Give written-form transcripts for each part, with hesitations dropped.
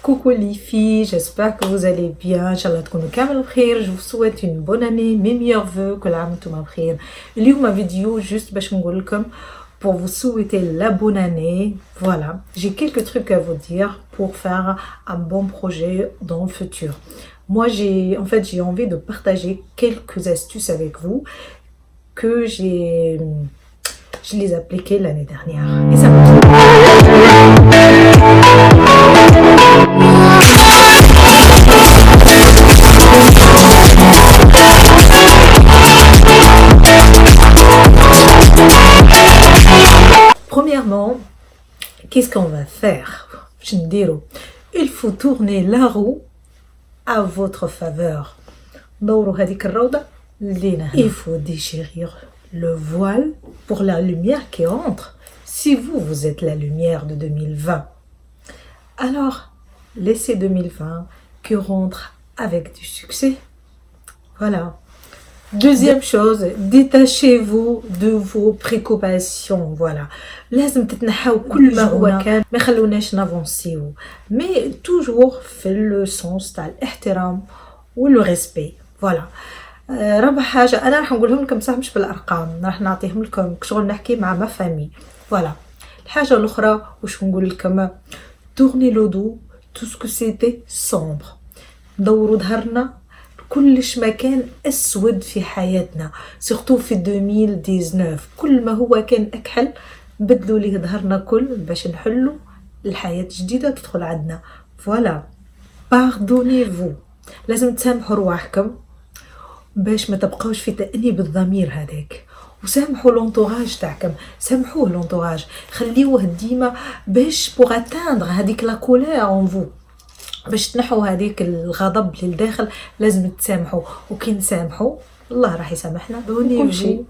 Coucou les filles, j'espère que vous allez bien. Inch'Allah تكونوا كامل بخير. Je vous souhaite une bonne année, mes meilleurs vœux, كل عام وانتم بخير. اليوم vidéo juste باش نقول لكم pour vous souhaiter la bonne année. Voilà, j'ai quelques trucs à vous dire pour faire un bon projet dans le futur. Moi j'ai envie de partager quelques astuces avec vous que je les appliquées l'année dernière. Et ça Premièrement, qu'est-ce qu'on va faire? Il faut tourner la roue à votre faveur. Il faut déchirer le voile pour la lumière qui entre. Si vous êtes la lumière de 2020, alors laissez 2020 qui rentre avec du succès. Voilà. Deuxième chose, détachez-vous de vos préoccupations. Voilà. لازم تتنحاو كل ما هو كان ما يخلوناش نافونسيو. Mais toujours في le sens تاع الاحترام والو ريسبي. فوالا. رابع حاجة أنا راح نقولهم لكم صح مش بالأرقام، راح نعطيهم لكم شغل نحكي مع ما فامي. فوالا. الحاجة الأخرى واش نقول لكم tournez le dos tout ce que c'était sombre. دوروا ظهرنا كلش ما كان أسود في حياتنا سورتو في 2019 كل ما هو كان أكحل بدلوا ليه ظهرنا كل باش نحلو الحياة جديدة تدخل عندنا. فوالا باردونيفو لازم تسامحوا رواحكم باش ما تبقاوش في تأنيب الضمير هذاك وسامحوا لونطوراج تاعكم سامحوه لونطوراج خليوه ديما باش بوغ اتاندر هذيك لا كولير اون فو باش تنحوا هذيك الغضب للداخل لازم تسامحوا وكي نسامحوا الله راح يسامحنا كل شيء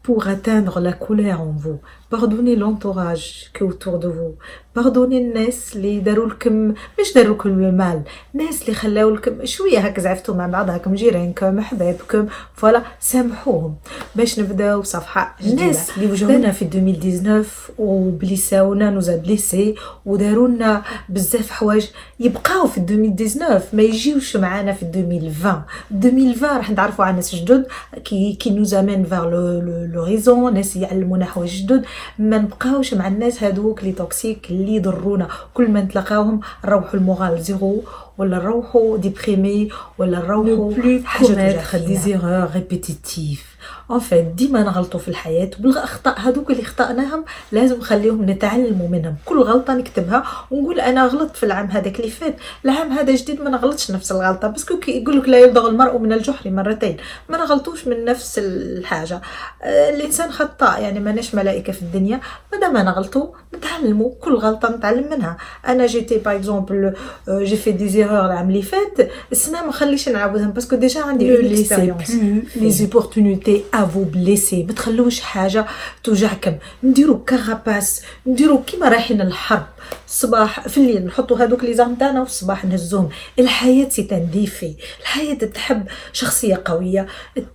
pour atteindre la colère en vous. Pardonnez l'entourage qui est autour de vous. Pardonnez الناس اللي داروا لكم مش داروا لكم المال، الناس اللي خلاو لكم شويه هكا زعفتوا مع بعضكم جيرانكم احبابكم. فوالا سامحوهم باش نبداو صفحه جديده. الناس اللي وجعونا في 2019 وبليساونا نوزا بليسي وداروا لنا بزاف حوايج يبقاو في 2019 ما يجيوش معانا في 2020 راح نتعرفوا على ناس جدد كي نوزامين فار لوريزون ناس يعلمونا حوايج جدد ما نبقاوش مع الناس هذوك لي توكسيك اللي يضرونا كل ما نتلاقاوهم نروحوا المورال زيرو ولا نروحوا ديبريمي ولا نروحوا حاجه دي زيرور ريبيتيتيف. ان فيت ديما نغلطوا في الحياه وبالاخطاء هذوك اللي خطأناهم لازم نخليهم نتعلموا منهم. كل غلطه نكتبها ونقول انا غلطت في العام هذاك اللي فات العام هذا جديد ما نغلطش نفس الغلطه باسكو كي يقول لك لا يلدغ المرء من الجحر مرتين ما نغلطوش من نفس الحاجه. الانسان خطاء يعني ماناش ملائكه في الدنيا مادام نغلطوا نتعلموا كل غلطه نتعلم منها. انا جيتي باغ اكزومبل جي في دي زيرور العام اللي فات السنه ما خليش نعاودهم باسكو ديجا عندي الاكسبيريونس لي اوبورتونيتي افو بليسي ما تخلوش حاجه توجعكم. نديروا كاراباس نديروا كيما رايحين الحرب الصباح في الليل نحطوا هذوك لي زام تاعنا والصباح نهزوهم. الحياه سي تنديفي الحياه تحب شخصيه قويه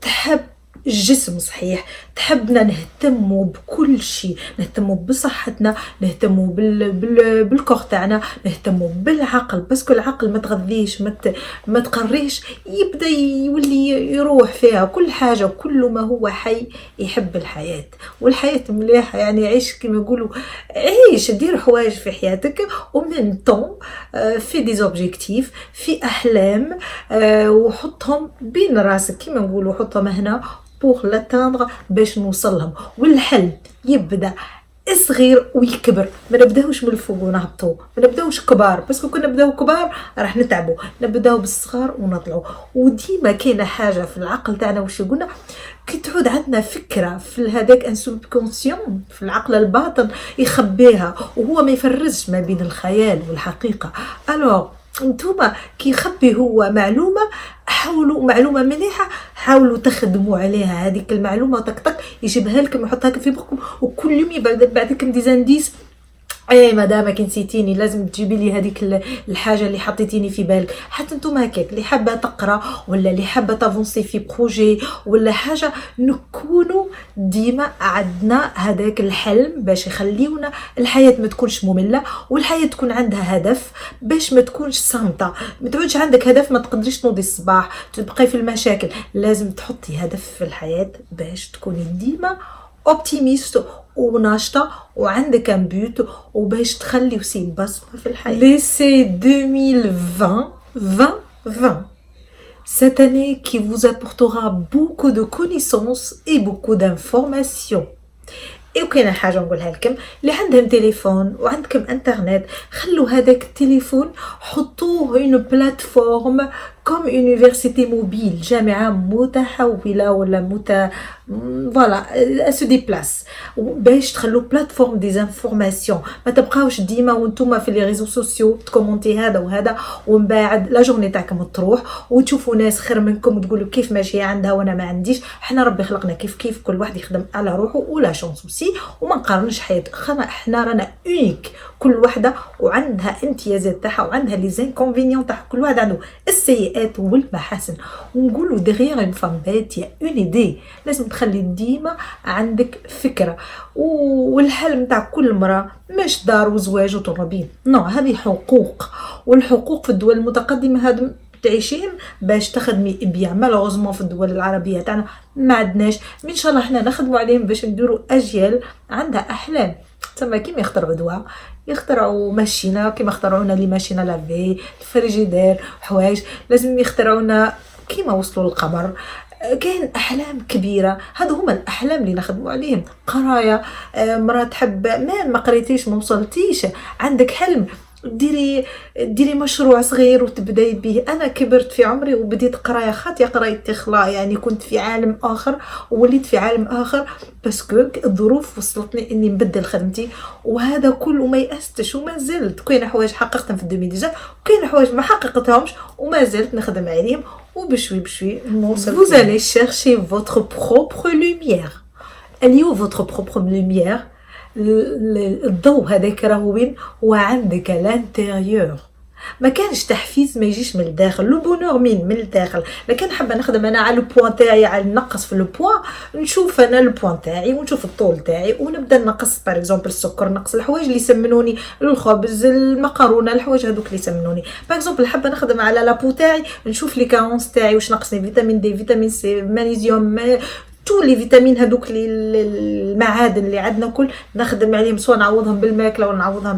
تحب الجسم صحيح تحبنا نهتموا بكل شيء نهتموا بصحتنا نهتموا بالكور تاعنا نهتموا بالعقل باسكو العقل ما تغذيش ما تقريش يبدا يولي يروح فيها كل حاجه. كل ما هو حي يحب الحياه والحياه مليحه يعني عيش كما يقولوا عيش دير حوايج في حياتك ومن طون في دي اوبجيكتيف في احلام وحطهم بين راسك كما نقولوا حطهم هنا pour l'atteindre باش نوصلهم. والحل يبدا صغير ويكبر ما نبداوش من الفوق ونهبطوا ما نبداوش كبار باسكو كنا نبداو كبار راح نتعبوا نبداو بالصغار ونطلعوا. وديما كاينه حاجه في العقل تاعنا واش قلنا كي تعود عندنا فكره في هذاك ان سوبكونسيون في العقل الباطن يخبيها وهو ما يفرزش ما بين الخيال والحقيقه. الوغ انتوما كي يخبي هو معلومه حاولوا معلومه مليحه حاولوا تخدموا عليها هذيك المعلومه طق يجيبها لكم يحطها لكم في مخكم وكل يوم بعدكم دي زانديس ايه مدامك نسيتيني، لازم تجيبي لي هذيك الحاجه اللي حطيتيني في بالك. حتى نتوما هكاك اللي حابه تقرا ولا اللي حابه تافونسي في بروجي ولا حاجه، نكونوا ديما عندنا هذاك الحلم باش يخليونا الحياه ما تكونش ممله، والحياه تكون عندها هدف باش ما تكونش صامته. ما تعودش عندك هدف ما تقدريش تنوضي الصباح تبقاي في المشاكل. لازم تحطي هدف في الحياه باش تكوني ديما اوبتيميست وناشطه وعندك ان بوت، وباش تخلي وسي بصمه في الحياه. ليسي 2020 2020 cette année qui vous apportera beaucoup de connaissances et beaucoup d'informations. وكاينه حاجه نقولها لكم، اللي عندهم تليفون وعندكم انترنت، خلوا هذاك التليفون حطوه une plateforme comme université mobile، جامعه متحوله ولا فوالا سو دي بلاس، باش تخلوا بلاتفورم دي انفورماسيون. ما تبقاوش ديما وانتم في لي ريزو سوسيو تكومونتي هذا وهذا، ومن بعد لا جورني تاعكم تروح وتشوفوا ناس خير منكم وتقولوا كيف ماشي عندها وانا ما عنديش. حنا ربي خلقنا كيف كل واحد يخدم على روحه ولا شونس وسي، وما نقارنش حياتك. احنا رانا اونيك، كل وحده وعندها امتيازات تاعها وعندها لي زانكونفينيون تاعها، كل واحد عنده السيئات والمحاسن. ونقولوا دغيغ اون فام بيت يا اون ايدي، لازم تخلي ديما عندك فكره. والحلم تاع كل مرة مش دار وزواج وطربين، نو، هذه حقوق، والحقوق في الدول المتقدمه هذم تعيشين باش تخدمي بيان. مالوغوزمون في الدول العربيه تاعنا ما عندناش، ان شاء الله احنا نخدموا عليهم باش نديروا اجيال عندها احلام. تما كيما يخترعوا دواء، يخترعوا ماشينه كيما اخترعونا لي ماشينه لافي، الفريجيدير، حوايج لازم يخترعونا كيما وصلوا للقمر. كاين احلام كبيره، هادو هما الاحلام اللي نخدموا عليهم. قرايه، مرة تحب ما قريتيش ما وصلتيش، عندك حلم، ديري مشروع صغير وتبداي به. انا كبرت في عمري وبديت قرايه خاطيه، قرايتي خلا يعني كنت في عالم اخر ووليت في عالم اخر، باسكو الظروف وصلتني اني نبدل خدمتي، وهذا كله ما يأستش وما زلت. كاين حوايج حققتهم في 2019 وكاين حوايج ما حققتهمش وما زلت نخدم عليهم، وبشوي نوصل. Vous allez chercher votre propre lumière. اليوم votre propre lumière، الضوء هذاك راهو وين؟ هو عندك الانتيريور. ما كانش تحفيز ما يجيش من الداخل، لو بونور من الداخل. لكن حابه نخدم انا على البوان تاعي، على نقص في البوان، نشوف انا البوان تاعي ونشوف الطول تاعي ونبدا نقص باغ اكزومبل السكر، نقص الحوايج اللي يسمنوني، الخبز، المقارونه، الحوايج هذوك اللي يسمنوني. باغ اكزومبل حابه نخدم على لابو تاعي، نشوف لي كارونس تاعي واش ناقصني، فيتامين دي، فيتامين سي، مغنيسيوم، تو لي فيتامين هذوك المعادن اللي عندنا كل نخدم عليهم، سواء نعوضهم بالماكله ولا نعوضهم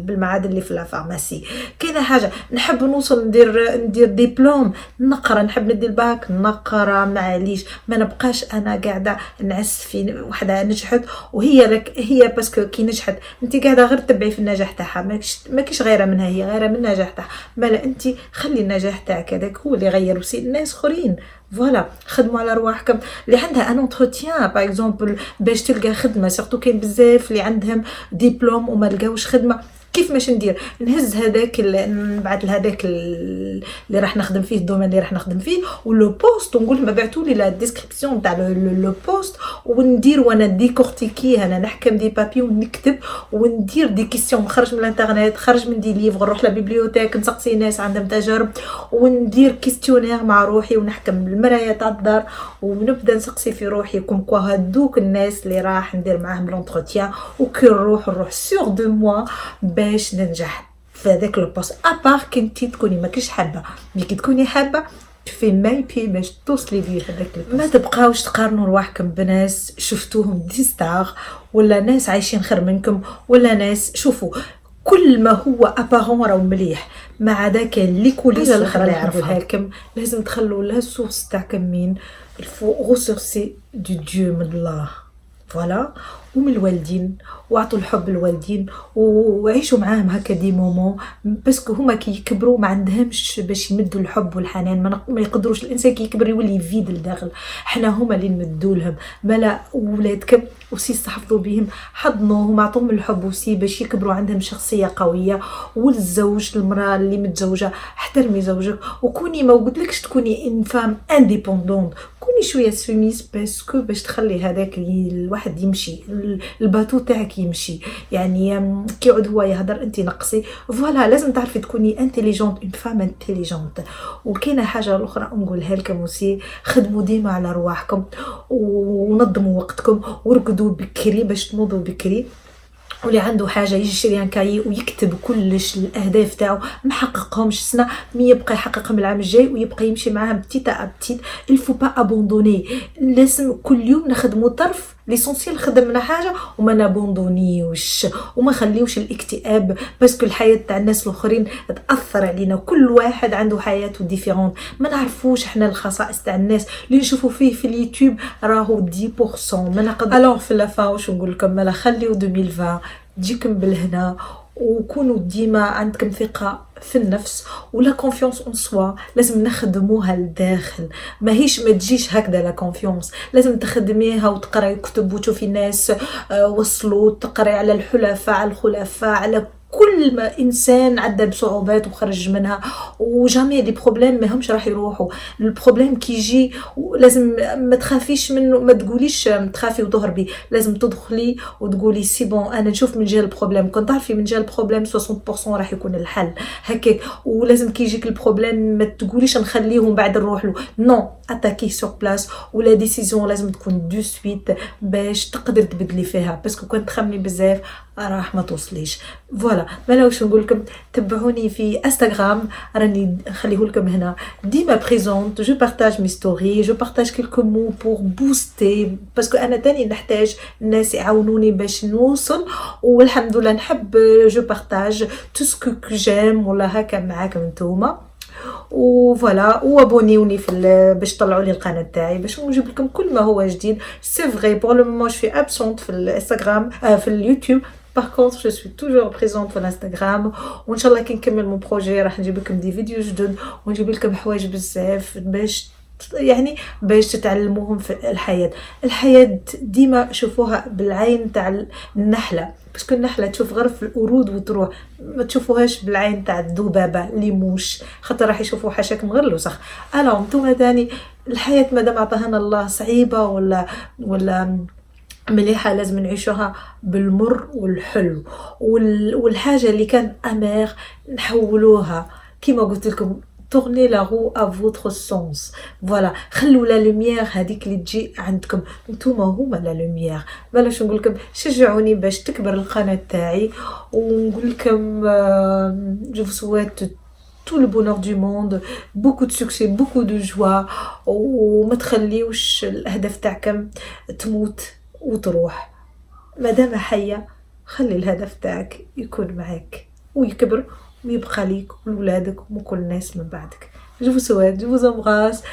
بالمعادن اللي في الفارماسي. كاينه حاجه نحب نوصل ندير دبلوم، نقرا، نحب ندير باك، نقرا، معليش ما نبقاش انا قاعده نعس في وحده نجحت وهي لك هي باسكو كي نجحت انت قاعده غير تبعي في النجاح تاعها، ما كيش غيره منها، هي غيره من النجاح تاعها. مالا انت خلي النجاح تاعك هذاك هو اللي يغير وسي الناس اخرين. فوالا خدموا على رواحكم. اللي عندها ان انتروتيان باغ اكزومبل باش تلقى خدمه، سورتو كاين بزاف اللي عندهم دبلوم وما لقاوش خدمه، كيف باش ندير؟ نهز هذاك نبعث لهذاك اللي راح نخدم فيه، الدومين اللي راح نخدم فيه ولو بوست، ونقول لهم ابعثوا لي لا ديسكريبسيون تاع لو بوست، وندير وانا ديكورتيكي، انا نحكم دي بابي ونكتب وندير دي كيسيون، نخرج من الانترنت، خرج من دي ليفر، نروح للبيبليوتيك نسقسي ناس عندهم تجارب وندير كيستيونير مع روحي ونحكم بالمرايه تاع الدار ونبدا نسقسي في روحي كوم كوا هذوك الناس اللي راح ندير معاهم لونتروتيان، وكي نروح سور دو موا باش ننجح في هذاك البوست. ابار كنتي تكوني ماكيش حابه، مي كي تكوني حابه في ماي بي باش توصلي ليه هذاك البوست. ما تبقاوش تقارنوا رواحكم بناس شفتوهم دي ستار ولا ناس عايشين خير منكم ولا ناس. شوفوا كل ما هو ابارون راهو مليح، مع داك لي كوليس الاخرى اللي يعرفوها لكم. لازم تخلوا لا سورس تاعكم من الفو غوسورسي دو ديو من الله، فوالا، ومن الوالدين، واعطوا الحب الوالدين وعيشوا معاهم هكا دي مومون، باسكو هما كي يكبروا ما عندهمش باش يمدوا الحب والحنان، ما يقدروش. الانسان كي يكبر يولي يفيد الداخل، احنا هما اللي نمدوا لهم. مالا ولادكم وسي استحفظوا بهم، حضنوهم، اعطوهم الحب وسي باش يكبروا عندهم شخصيه قويه. والزوج المراه اللي متزوجه احترمي زوجك، وكوني ما قلتلكش تكوني ان فام انديبوندون، كوني شويه سوميس باسكو باش تخلي هذاك الواحد يمشي، الباتو تاعك يمشي. يعني كي يعود هو يهدر انت نقصي. فوالا لازم تعرفي تكوني انتيليجونت، اون فام انتيليجونت. وكاينه حاجه الاخرى نقولها لكم وسي، خدموا ديما على رواحكم ونظموا وقتكم ورقدوا بكري باش تنوضوا بكري. واللي عنده حاجه يجي يشري ان كاي ويكتب كلش الاهداف تاعو محققهمش سنه مي يبقى يحققهم العام الجاي ويبقى يمشي معاهم بتيت بتيت. الفو با ابوندوني، لازم كل يوم نخدموا طرف ليسونسيال، خدمنا حاجه وما نابوندونيوش وما خليوش الاكتئاب، باسكو الحياه تاع الناس الاخرين تاثر علينا. كل واحد عنده حياته ديفيرونت، ما نعرفوش احنا الخصائص تاع الناس اللي نشوفوا فيه في اليوتيوب راهو 10% ما نقدر. الوغ في لافا واش نقول لكم، مالا خليو 2020 تجيكم بالهنا، وكونوا ديما عندكم ثقه في النفس ولا كونفيونس اون سوا. لازم نخدموها لداخل، ماهيش ما تجيش هكذا لا كونفيونس، لازم تخدميها وتقراي كتب وتشوفي ناس وصلوا، تقراي على الحلفاء على الخلفاء، على كل ما انسان عدى بصعوبات وخرج منها. وجامي دي بروبليم ما همش راح يروحوا. البروبليم كي يجي لازم ما تخافيش منه، ما تقوليش تخافي وتهربي، لازم تدخلي وتقولي سي بون انا نشوف من جهه البروبليم، كنت تعرفي من جهه البروبليم 60% راح يكون الحل هكاك. ولازم كي يجيك البروبليم ما تقوليش نخليهم بعد نروح له، نو اتاكي سور بلاس. ولا ديسيزيون لازم تكون دو سويت باش تقدر تبدلي فيها، باسكو كنت تخمي بزاف راح ما توصليش. فوالا مالا واش نقول لكم، تبعوني في انستغرام راني نخليه لكم هنا ديما بريزونت، جو بارطاج مي ستوري، جو بارطاج كيلكو مو بور بوستي، باسكو انا تاني نحتاج الناس يعاونوني باش نوصل. والحمد لله نحب جو بارطاج تو سكو جيم ولا هكا معاكم نتوما. وفوالا وابونيوني في باش تطلعوا لي القناه تاعي باش نجيب لكم كل ما هو جديد. سي فري بور لو مومون جو في ابسونت في الانستغرام في اليوتيوب. Par contre, je suis toujours présente sur Instagram. وإن شاء الله كي نكمل مون بروجي راح نجيب لكم دي فيديو جدد ونجيب لكم حوايج بزاف باش يعني باش تتعلموهم في الحياة. الحياة ديما شوفوها بالعين تاع النحلة، باسكو النحلة تشوف غير في الورود وتروح، ما تشوفوهاش بالعين تاع الذبابة اللي موش، خاطر راح يشوفوا حاشاكم غير الوسخ. الو نتوما تاني الحياة مادام عطاها الله صعيبة ولا مليحة لازم نعيشوها بالمر والحلو. والحاجة اللي كان أمير نحولوها كيما قلت لكم، tournez la roue à votre sens. فوالا خلوا لا لوميير هذيك اللي تجي عندكم، نتوما هما لا لوميير. بلاش نقول لكم شجعوني باش تكبر القناة تاعي، ونقول لكم je vous souhaite tout le bonheur du monde, beaucoup de succès, beaucoup de joie. وما تخليوش الأهداف تاعكم تموت وتروح. مادام حية خلي الهدف تاعك يكون معك ويكبر ويبقى ليك ولولادك وكل الناس من بعدك. Je vous souhaite, je vous embrasse.